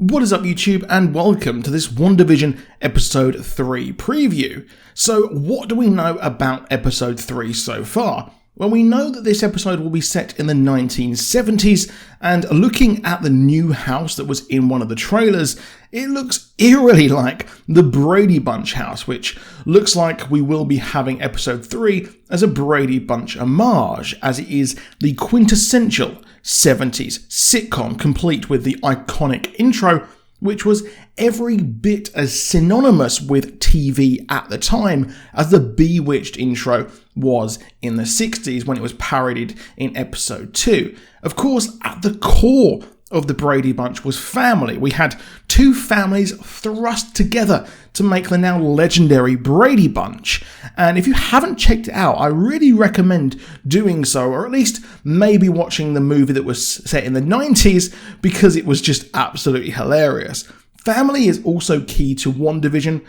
What is up YouTube, and welcome to this Wandavision episode 3 preview. So what do we know about episode 3 so far? Well, we know that this episode will be set in the 1970s, and looking at the new house that was in one of the trailers, it looks eerily like the Brady Bunch house, which looks like we will be having episode 3 as a Brady Bunch homage, as it is the quintessential 70s sitcom, complete with the iconic intro, which was every bit as synonymous with TV at the time as the Bewitched intro was in the 60s when it was parodied in episode 2. Of course, at the core of the Brady Bunch was family. We had two families thrust together to make the now legendary Brady Bunch. And if you haven't checked it out, I really recommend doing so, or at least maybe watching the movie that was set in the 90s, because it was just absolutely hilarious. Family is also key to WandaVision,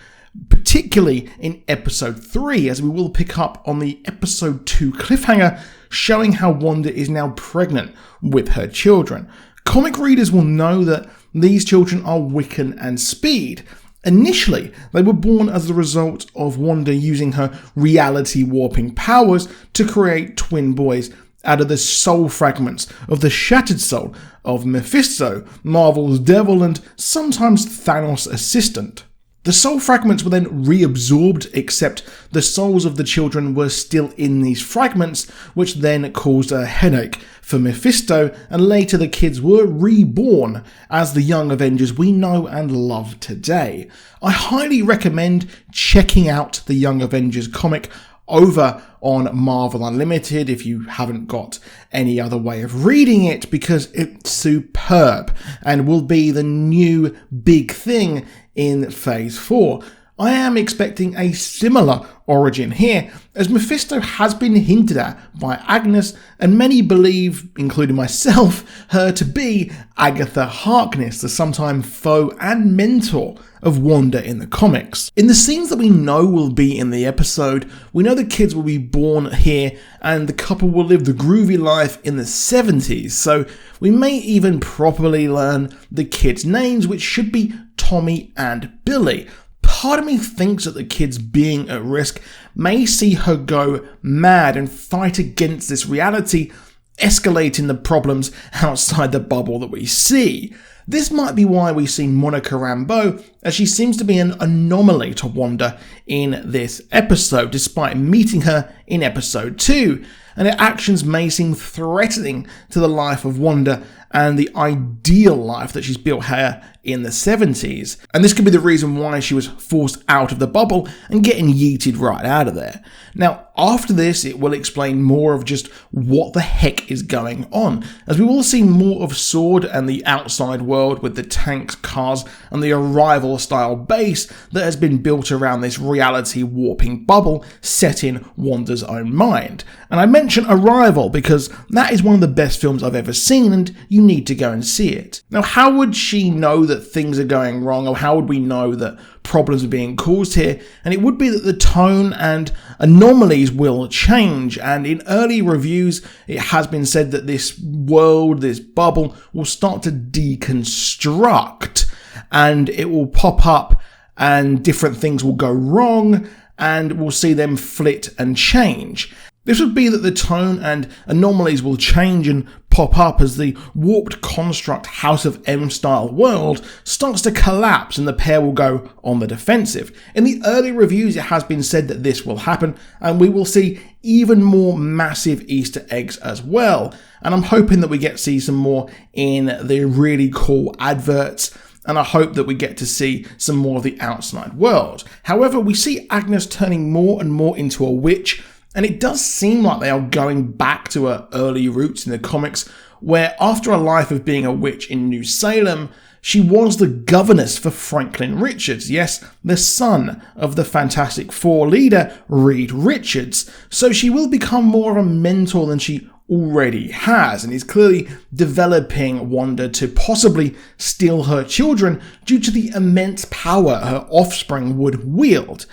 particularly in episode 3, as we will pick up on the episode 2 cliffhanger, showing how Wanda is now pregnant with her children. Comic readers will know that these children are Wiccan and Speed. Initially, they were born as the result of Wanda using her reality warping powers to create twin boys out of the soul fragments of the shattered soul of Mephisto, Marvel's devil and sometimes Thanos' assistant. The soul fragments were then reabsorbed, except the souls of the children were still in these fragments, which then caused a headache for Mephisto, and later the kids were reborn as the young Avengers we know and love today. I highly recommend checking out the Young Avengers comic over on Marvel Unlimited if you haven't got any other way of reading it, because it's superb and will be the new big thing in Phase 4. I am expecting a similar origin here, as Mephisto has been hinted at by Agnes, and many believe, including myself, her to be Agatha Harkness, the sometime foe and mentor of Wanda in the comics. In the scenes that we know will be in the episode, we know the kids will be born here and the couple will live the groovy life in the 70s, so we may even properly learn the kids' names, which should be Tommy and Billy. Part of me thinks that the kids being at risk may see her go mad and fight against this reality, escalating the problems outside the bubble that we see. This might be why we see Monica Rambeau, as she seems to be an anomaly to Wanda in this episode, despite meeting her in episode 2, and her actions may seem threatening to the life of Wanda and the ideal life that she's built here in the 70s. And this could be the reason why she was forced out of the bubble and getting yeeted right out of there. Now, after this, it will explain more of just what the heck is going on, as we will see more of S.W.O.R.D. and the outside world with the tanks, cars, and the Arrival style base that has been built around this reality warping bubble set in Wanda's own mind. And I mention Arrival because that is one of the best films I've ever seen, and you need to go and see it. Now, how would she know that things are going wrong, or how would we know that problems are being caused here? And it would be that the tone and anomalies will change, and in early reviews it has been said that this world, this bubble, will start to deconstruct, and it will pop up and different things will go wrong, and we'll see them flit and change. This would be that the tone and anomalies will change and pop up as the warped construct House of M style world starts to collapse and the pair will go on the defensive. In the early reviews it has been said that this will happen, and we will see even more massive Easter eggs as well. And I'm hoping that we get to see some more in the really cool adverts, and I hope that we get to see some more of the outside world. However, we see Agnes turning more and more into a witch, and it does seem like they are going back to her early roots in the comics, where after a life of being a witch in New Salem, she was the governess for Franklin Richards, yes, the son of the Fantastic Four leader, Reed Richards. So she will become more of a mentor than she already has, and is clearly developing Wanda to possibly steal her children due to the immense power her offspring would wield.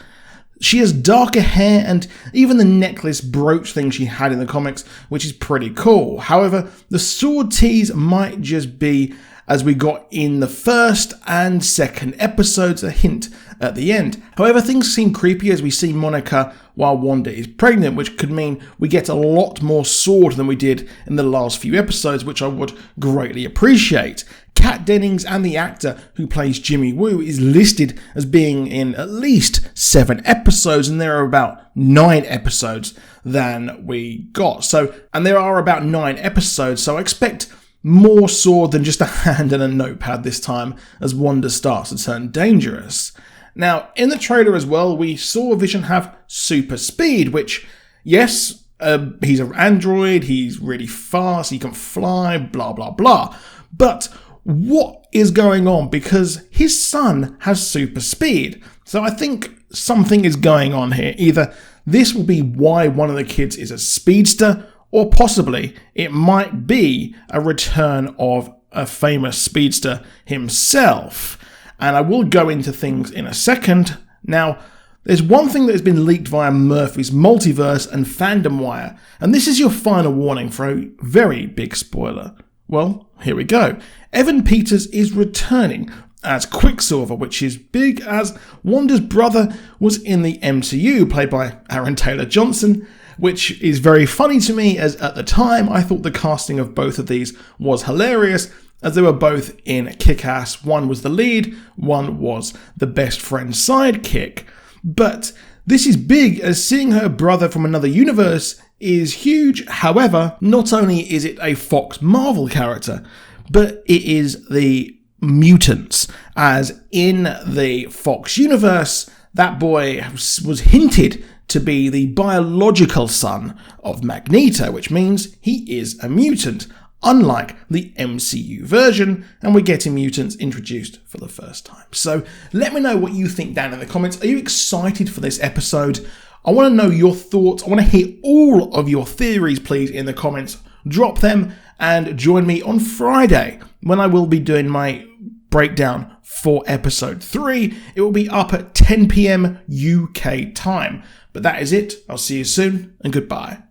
She has darker hair and even the necklace brooch thing she had in the comics, which is pretty cool. However, the sword tease might just be as we got in the first and second episodes, a hint at the end. However, things seem creepy as we see Monica while Wanda is pregnant, which could mean we get a lot more sword than we did in the last few episodes, which I would greatly appreciate. Kat Dennings and the actor who plays Jimmy Woo is listed as being in at least 7 episodes, and there are about 9 episodes than we got. So I expect more sword than just a hand and a notepad this time as Wanda starts to turn dangerous. Now, in the trailer as well, we saw Vision have super speed, which, yes, he's an android, he's really fast, he can fly, blah, blah, blah. But what is going on? Because his son has super speed. So I think something is going on here. Either this will be why one of the kids is a speedster, or possibly it might be a return of a famous speedster himself. And I will go into things in a second. Now, there's one thing that has been leaked via Murphy's Multiverse and Fandom Wire, and this is your final warning for a very big spoiler. Well, here we go. Evan Peters is returning as Quicksilver, which is big as Wanda's brother was in the MCU, played by Aaron Taylor Johnson, which is very funny to me as at the time I thought the casting of both of these was hilarious, as they were both in Kick-Ass. One was the lead, one was the best friend sidekick. But this is big, as seeing her brother from another universe is huge. However, not only is it a Fox Marvel character, but it is the mutants, as in the Fox universe, that boy was hinted to be the biological son of Magneto, which means he is a mutant, unlike the MCU version, and we're getting mutants introduced for the first time. So let me know what you think down in the comments. Are you excited for this episode? I want to know your thoughts. I want to hear all of your theories, please, in the comments. Drop them and join me on Friday when I will be doing my breakdown for episode 3. It will be up at 10 PM UK time. But that is it. I'll see you soon, and goodbye.